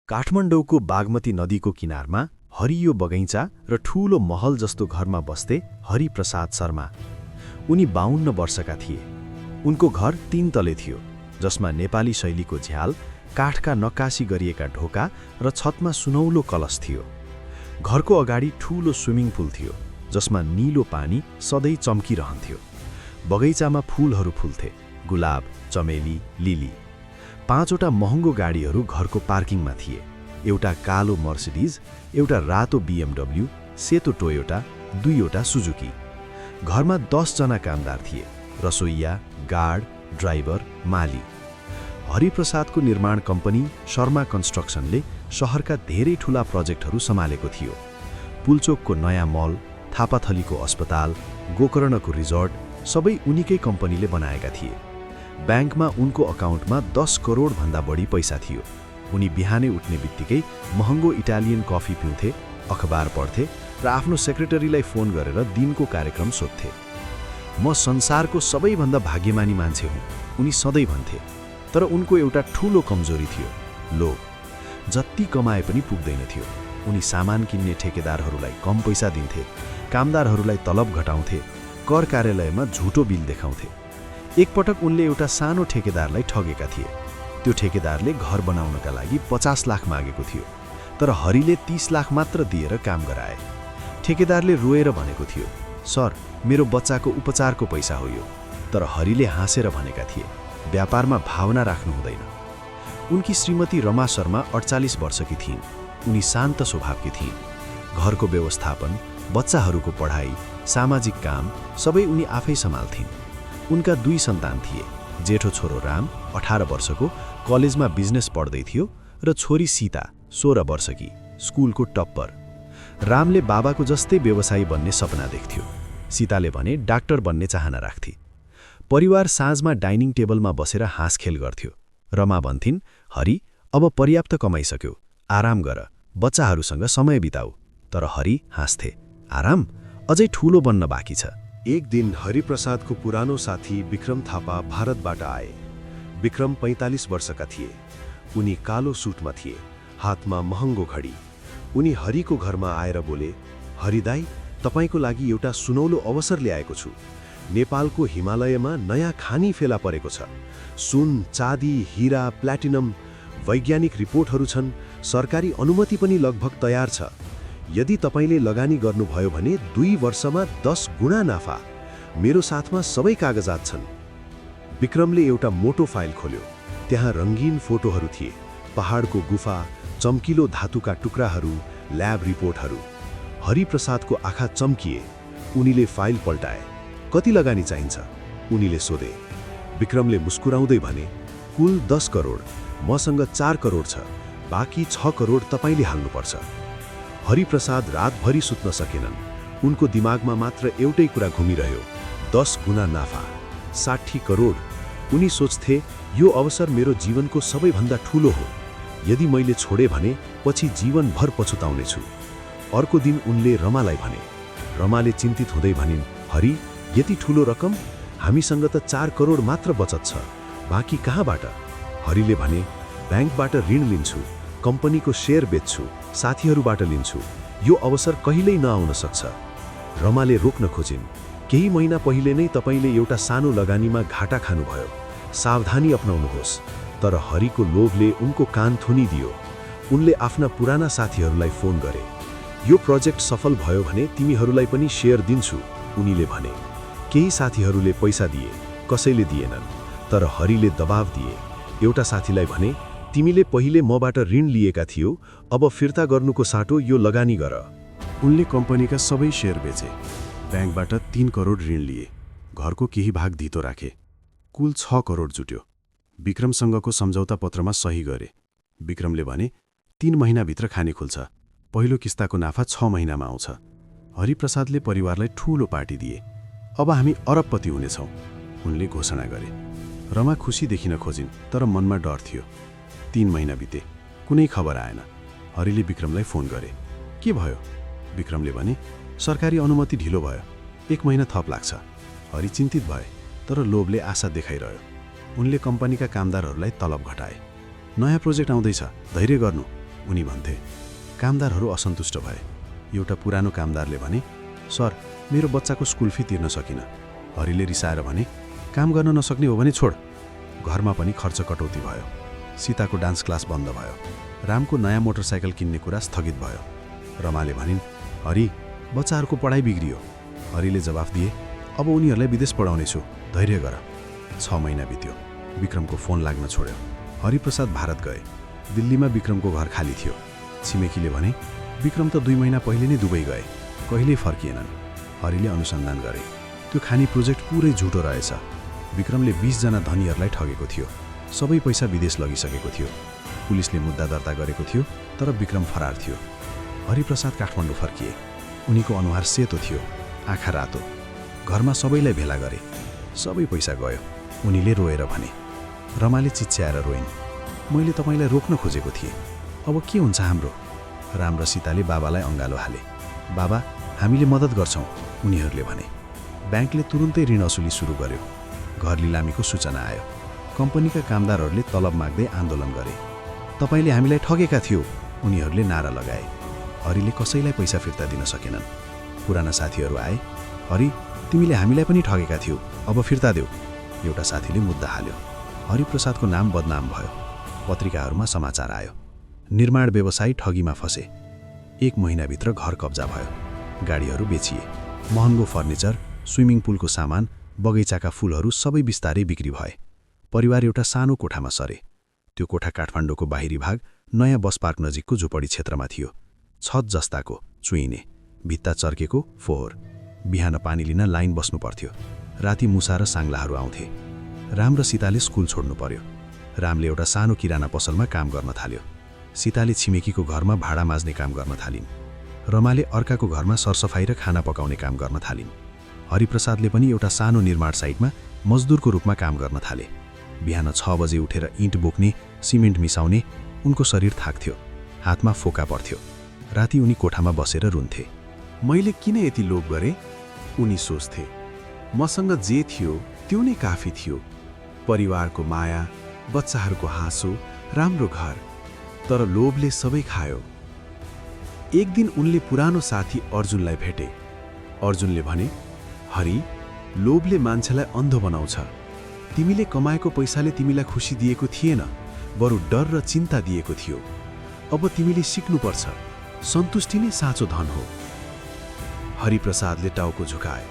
काठमाडौँको बागमती नदीको किनारमा हरियो बगैँचा र ठूलो महल जस्तो घरमा बस्थे हरिप्रसाद शर्मा। उनी 52 वर्षका थिए। उनको घर 3 तले थियो, जसमा नेपाली शैलीको झ्याल, काठका नक्कासी गरिएका ढोका र छतमा सुनौलो कलश थियो। घरको अगाडि ठूलो स्विमिङ पुल थियो, जसमा नीलो पानी सधैँ चम्किरहन्थ्यो। बगैँचामा फूलहरू फुल्थे, गुलाब, चमेली, लिली। 5वटा महँगो गाडीहरू घरको पार्किङमा थिए। एउटा कालो मर्सिडिज, एउटा रातो BMW, सेतो टोयोटा, 2वटा सुजुकी। घरमा 10 जना कामदार थिए, रसोइया, गार्ड, ड्राइभर, माली। हरिप्रसादको निर्माण कम्पनी शर्मा कन्स्ट्रक्सनले शहरका धेरै ठूला प्रोजेक्टहरू सम्हालेको थियो। पुलचोकको नयाँ मल, थापाथलीको अस्पताल, गोकर्णको रिजोर्ट सबै उनीकै कम्पनीले बनाएका थिए। ब्याङ्कमा उनको अकाउन्टमा 10 करोड भन्दा बढी पैसा थियो। उनी बिहानै उठ्ने बित्तिकै महँगो इटालियन कफी पिउँथे, अखबार पढ्थे र आफ्नो सेक्रेटरीलाई फोन गरेर दिनको कार्यक्रम सोध्थे। म संसारको सबैभन्दा भाग्यमानी मान्छे हुँ, उनी सधैँ भन्थे। तर उनको एउटा ठूलो कमजोरी थियो, लोभ। जति कमाए पनि पुग्दैन थियो। उनी सामान किन्ने ठेकेदारहरूलाई कम पैसा दिन्थे, कामदारहरूलाई तलब घटाउँथे, कर कार्यालयमा झुटो बिल देखाउँथे। एकपटक उनले एउटा सानो ठेकेदारलाई ठगेका थिए। त्यो ठेकेदारले घर बनाउनका लागि 50 लाख मागेको थियो, तर हरिले 30 लाख मात्र दिएर काम गराए। ठेकेदारले रोएर भनेको थियो, "सर, मेरो बच्चाको उपचारको पैसा हो यो।" तर हरिले हाँसेर भनेका थिए, "व्यापारमा भावना राख्नु हुँदैन।" उनकी श्रीमती रमा शर्मा 48 वर्षकी थिइन्। उनी शान्त स्वभावकी थिइन्। घरको व्यवस्थापन, बच्चाहरूको पढाइ, सामाजिक काम सबै उनी आफै सम्हाल्थिन्। उनका 2 सन्तान थिए। जेठो छोरो राम, 18 वर्षको, कलेजमा बिजनेस पढ्दै थियो, र छोरी सीता, 16 वर्षकी, स्कुलको टप्पर। रामले बाबाको जस्तै व्यवसायी बन्ने सपना देख्थ्यो। सीताले भने डाक्टर बन्ने चाहना राख्थे। परिवार साँझमा डाइनिङ टेबलमा बसेर हाँसखेल गर्थ्यो। रमा भन्थिन्, "हरि, अब पर्याप्त कमाइसक्यो, आराम गर, बच्चाहरूसँग समय बिताऊ।" तर हरि हाँस्थे, "आराम? अझै ठूलो बन्न बाँकी छ।" एक दिन हरिप्रसादको पुरानो साथी विक्रम थापा भारतबाट आए। विक्रम 45 वर्षका थिए। उनी कालो सुटमा थिए, हातमा महँगो घडी। उनी हरिको घरमा आएर बोले, "हरि दाई, तपाईको लागि एउटा सुनौलो अवसर ल्याएको छु। नेपालको हिमालयमा नयाँ खानी फेला परेको छ। सुन, चाँदी, हीरा, प्लाटिनम, वैज्ञानिक रिपोर्टहरू छन्। सरकारी अनुमति पनि लगभग तयार छ। यदि तपाईले लगानी गर्नुभयो भने 2 वर्षमा 10 गुणा नाफा। मेरो साथमा सबै कागजात छन्।" विक्रमले एउटा मोटो फाइल खोल्यो। त्यहाँ रङ्गीन फोटोहरू थिए, पहाडको गुफा, चम्किलो धातुका टुक्राहरू, ल्याब रिपोर्टहरू। हरिप्रसादको आँखा चम्किए। उनीले फाइल पल्टाए। "कति लगानी चाहिन्छ?" उनीले सोधे। विक्रमले मुस्कुराउँदै भने, "कुल 10 करोड। मसँग 4 करोड छ, बाँकी 6 करोड तपाईले हाल्नुपर्छ।" हरिप्रसाद रातभरि सुत्न सकेनन्। उनको दिमागमा मात्र एउटै कुरा घुमिरह्यो, 10 गुणा नाफा, 60 करोड। उनी सोच्थे, यो अवसर मेरो जीवनको सबैभन्दा ठूलो हो। यदि मैले छोडे भने पछि जीवनभर पछुताउनेछु। अर्को दिन उनले रमालाई भने। रमाले चिन्तित हुँदै भनिन्, "हरि, यति ठूलो रकम? हामीसँग त 4 करोड मात्र बचत छ, बाँकी कहाँबाट?" हरिले भने, "ब्याङ्कबाट ऋण लिन्छु, कम्पनीको सेयर बेच्छु, साथीहरूबाट लिन्छु। यो अवसर कहिल्यै नआउन सक्छ।" रमाले रोक्न खोजिन्। "केही महिना पहिले नै तपाईले एउटा सानो लगानीमा घाटा खानुभयो। सावधानी अपनाउनुहोस्।" तर हरिको लोभले उनको कान थुनिदियो। उनले आफ्ना पुराना साथीहरूलाई फोन गरे। "यो प्रोजेक्ट सफल भयो भने तिमीहरूलाई पनि सेयर दिन्छु," उनीले भने। केही साथीहरूले पैसा दिए, कसैले दिएनन्। तर हरिले दबाव दिए। एउटा साथीलाई भने, "तिमीले पहिले मबाट ऋण लिएका थियौ, अब फिर्ता गर्नुको साटो यो लगानी गर।" उनले कम्पनीका सबै सेयर बेचे। ब्याङ्कबाट 3 करोड ऋण लिए। घरको केही भाग धितो राखे। कुल 6 करोड जुट्यो। विक्रमसँगको सम्झौता पत्रमा सही गरे। विक्रमले भने, 3 महिनाभित्र खानी खुल्छ। पहिलो किस्ताको नाफा 6 महिनामा आउँछ। हरिप्रसादले परिवारलाई ठूलो पार्टी दिए। "अब हामी अरबपति हुनेछौँ," उनले घोषणा गरे। रमा खुसी देखिन खोजिन्, तर मनमा डर थियो। 3 महिना बिते, कुनै खबर आएन। हरिले विक्रमलाई फोन गरे। "के भयो?" विक्रमले भने, "सरकारी अनुमति ढिलो भयो, 1 महिना थप लाग्छ।" हरि चिन्तित भए, तर लोभले आशा देखाइरह्यो। उनले कम्पनीका कामदारहरूलाई तलब घटाए। "नयाँ प्रोजेक्ट आउँदैछ, धैर्य गर्नु," उनी भन्थे। कामदारहरू असन्तुष्ट भए। एउटा पुरानो कामदारले भने, सर, मेरो बच्चाको स्कुल फी तिर्न सकिन। हरिले रिसाएर भने, काम गर्न नसक्ने हो भने छोड। घरमा पनि खर्च कटौती भयो। सीताको डान्स क्लास बन्द भयो। रामको नयाँ मोटरसाइकल किन्ने कुरा स्थगित भयो। रमाले भनिन्, हरि, बच्चाहरूको पढाइ बिग्रियो। हरिले जवाफ दिए, अब उनीहरूलाई विदेश पढाउनेछु, धैर्य गर। 6 महिना बित्यो। विक्रमको फोन लाग्न छोड्यो। हरिप्रसाद भारत गए। दिल्लीमा विक्रमको घर खाली थियो। छिमेकीले भने, विक्रम त 2 महिना पहिले नै दुबई गए, कहिल्यै फर्किएनन्। हरिले अनुसन्धान गरे। त्यो खानी प्रोजेक्ट पुरै झुटो रहेछ। विक्रमले 20 जना धनीहरूलाई ठगेको थियो। सबै पैसा विदेश लगिसकेको थियो। पुलिसले मुद्दा दर्ता गरेको थियो, तर विक्रम फरार थियो। हरिप्रसाद काठमाडौँ फर्किए। उनीको अनुहार सेतो थियो, आँखा रातो। घरमा सबैलाई भेला गरे। सबै पैसा गयो। उनीले रोएर भने। रमाले चिच्याएर रोइन्, मैले तपाईँलाई रोक्न खोजेको थिएँ, अब के हुन्छ हाम्रो? राम र सीताले बाबालाई अँगालो हाले। बाबा, हामीले मद्दत गर्छौँ, उनीहरूले भने। ब्याङ्कले तुरुन्तै ऋण असुली सुरु गर्यो। घर लिलामीको सूचना आयो। कम्पनीका कामदारहरूले तलब माग्दै आन्दोलन गरे। तपाईँले हामीलाई ठगेका थियो, उनीहरूले नारा लगाए। हरिले कसैलाई पैसा फिर्ता दिन सकेनन्। पुराना साथीहरू आए। हरि, तिमीले हामीलाई पनि ठगेका थियौ, अब फिर्ता देऊ। एउटा साथीले मुद्दा हाल्यो। हरिप्रसादको नाम बदनाम भयो। पत्रिकाहरूमा समाचार आयो। निर्माण व्यवसायी ठगीमा फसे। 1 महिनाभित्र घर कब्जा भयो। गाडीहरू बेचिए। महँगो फर्निचर, स्विमिङ पुलको सामान, बगैँचाका फूलहरू सबै बिस्तारै बिक्री भए। परिवार एउटा सानो कोठामा सरे। त्यो कोठा काठमाडौँको बाहिरी भाग नयाँ बस पार्क नजिकको झोपडी क्षेत्रमा थियो। छत जस्ताको, चुइने, भित्ता चर्केको, फोहोर। बिहान पानी लिन लाइन बस्नु पर्थ्यो। राति मुसा र साङ्लाहरू आउँथे। राम र सीताले स्कुल छोड्नु पर्यो। रामले एउटा सानो किराना पसलमा काम गर्न थाल्यो। सीताले छिमेकीको घरमा भाडा माझ्ने काम गर्न थालिन्। रमाले अर्काको घरमा सरसफाई र खाना पकाउने काम गर्न थालिन्। हरिप्रसादले पनि एउटा सानो निर्माण साइटमा मजदुरको रूपमा काम गर्न थाले। बिहान 6 बजे उठेर इँट बोक्ने, सिमेन्ट मिसाउने। उनको शरीर थाक्थ्यो, हातमा फोका पर्थ्यो। राति उनी कोठामा बसेर रुन्थे। मैले किन यति लोभ गरेँ? उनी सोच्थे। मसँग जे थियो त्यो नै काफी थियो। परिवारको माया, बच्चाहरूको हाँसो, राम्रो घर। तर लोभले सबै खायो। एक दिन उनले पुरानो साथी अर्जुनलाई भेटे। अर्जुनले भने, हरि, लोभले मान्छेलाई अन्धो बनाउँछ। तिमीले कमाएको पैसाले तिमीलाई खुसी दिएको थिएन, बरु डर र चिन्ता दिएको थियो। अब तिमीले सिक्नुपर्छ, सन्तुष्टि नै साँचो धन हो। हरिप्रसादले टाउको झुकाए।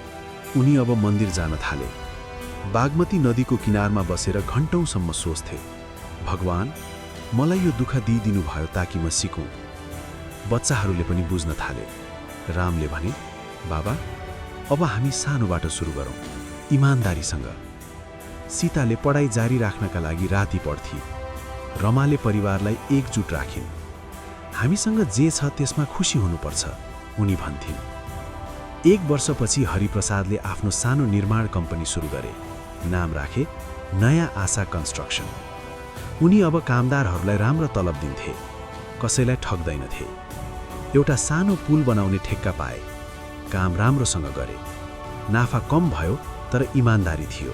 उनी अब मन्दिर जान थाले। बागमती नदीको किनारमा बसेर घण्टौँसम्म सोच्थे, भगवान, मलाई यो दुःख दिइदिनु भयो ताकि म सिकौँ। बच्चाहरूले पनि बुझ्न थाले। रामले भने, बाबा, अब हामी सानो बाटो सुरु गरौँ, इमान्दारीसँग। सीताले पढाइ जारी राख्नका लागि राति पढ्थे। रमाले परिवारलाई एकजुट राखिन्। हामीसँग जे छ त्यसमा खुसी हुनुपर्छ, उनी भन्थिन्। 1 वर्षपछि हरिप्रसादले आफ्नो सानो निर्माण कम्पनी सुरु गरे। नाम राखे नयाँ आशा कन्स्ट्रक्सन। उनी अब कामदारहरूलाई राम्रो तलब दिन्थे, कसैलाई ठग्दैनथे। एउटा सानो पुल बनाउने ठेक्का पाए। काम राम्रोसँग गरे। नाफा कम भयो तर इमान्दारी थियो।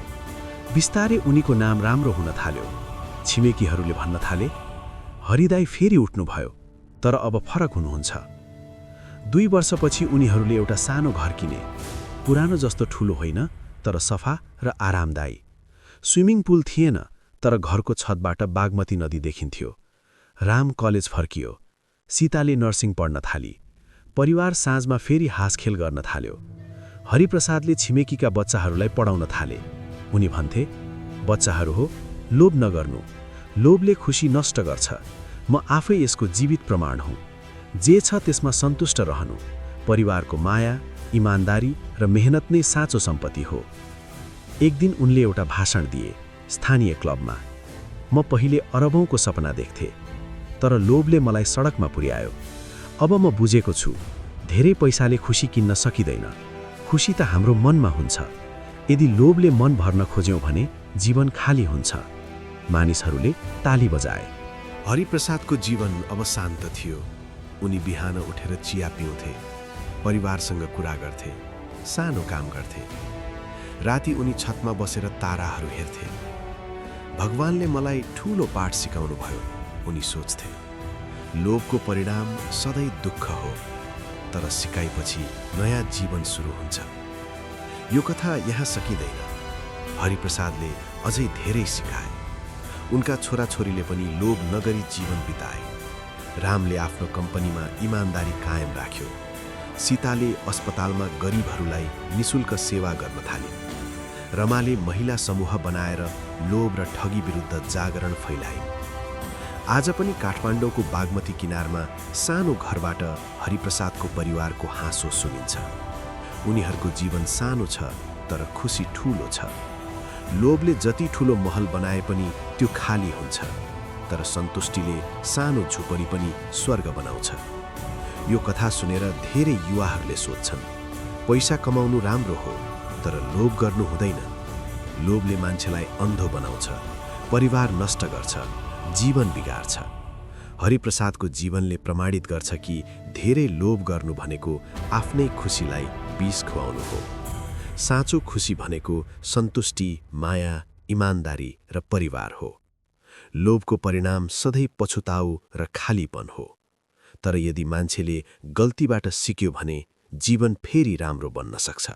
बिस्तारै उनीको नाम राम्रो हुन थाल्यो। छिमेकीहरूले भन्न थाले, हरिदाई फेरि उठ्नुभयो, तर अब फरक हुनुहुन्छ। 2 वर्षपछि उनीहरूले एउटा सानो घर किने। पुरानो जस्तो ठुलो होइन, तर सफा र आरामदायी। स्विमिङ पुल थिएन, तर घरको छतबाट बागमती नदी देखिन्थ्यो। राम कलेज फर्कियो। सीताले नर्सिङ पढ्न थाली। परिवार साँझमा फेरि हाँसखेल गर्न थाल्यो। हरिप्रसादले छिमेकीका बच्चाहरूलाई पढाउन थाले। उनी भन्थे, बच्चाहरू हो, लोभ नगर्नु। लोभले खुसी नष्ट गर्छ। म आफै यसको जीवित प्रमाण हुँ। जे छ त्यसमा सन्तुष्ट रहनु। परिवारको माया, इमान्दारी र मेहनत नै साँचो सम्पत्ति हो। एक दिन उनले एउटा भाषण दिए, स्थानीय क्लबमा। म पहिले अरबौँको सपना देख्थे, तर लोभले मलाई सडकमा पुर्यायो। अब म बुझेको छु, धेरै पैसाले खुसी किन्न सकिँदैन। खुसी त हाम्रो मनमा हुन्छ। यदि लोभले मन भर्न खोज्यौँ भने जीवन खाली हुन्छ। मानिसहरूले ताली बजाए। हरिप्रसादको जीवन अब शान्त थियो। उनी बिहान उठेर चिया पिउँथे, परिवारसँग कुरा गर्थे, सानो काम गर्थे। राति उनी छतमा बसेर ताराहरू हेर्थे। भगवानले मलाई ठूलो पाठ सिकाउनु भयो, उनी सोच्थे। लोभको परिणाम सधैँ दुःख हो, तर सिकाइपछि नयाँ जीवन सुरु हुन्छ। यो कथा यहाँ सकिँदैन। हरिप्रसादले अझै धेरै सिकाए। उनका छोराछोरीले पनि लोभ नगरी जीवन बिताए। रामले आफ्नो कम्पनीमा इमान्दारी कायम राख्यो। सीताले अस्पतालमा गरिबहरूलाई निशुल्क सेवा गर्न थालिन्। रमाले महिला समूह बनाएर लोभ र ठगी विरुद्ध जागरण फैलाइन्। आज पनि काठमाडौँको बागमती किनारमा सानो घरबाट हरिप्रसादको परिवारको हाँसो सुनिन्छ। उनीहरूको जीवन सानो छ, तर खुसी ठूलो छ। लोभले जति ठूलो महल बनाए पनि त्यो खाली हुन्छ, तर सन्तुष्टिले सानो झुपडी पनि स्वर्ग बनाउँछ। यो कथा सुनेर धेरै युवाहरूले सोध्छन्, पैसा कमाउनु राम्रो हो, तर लोभ गर्नु हुँदैन। लोभले मान्छेलाई अन्धो बनाउँछ, परिवार नष्ट गर्छ, जीवन बिगार्छ। हरिप्रसादको जीवनले प्रमाणित गर्छ कि धेरै लोभ गर्नु भनेको आफ्नै खुसीलाई विष खुवाउनु हो। साँचो खुसी भनेको सन्तुष्टि, माया, इमान्दारी र परिवार हो। लोभको परिणाम सधैँ पछुताउ र खालीपन हो। तर यदि मान्छेले गल्तीबाट सिक्यो भने जीवन फेरि राम्रो बन्न सक्छ।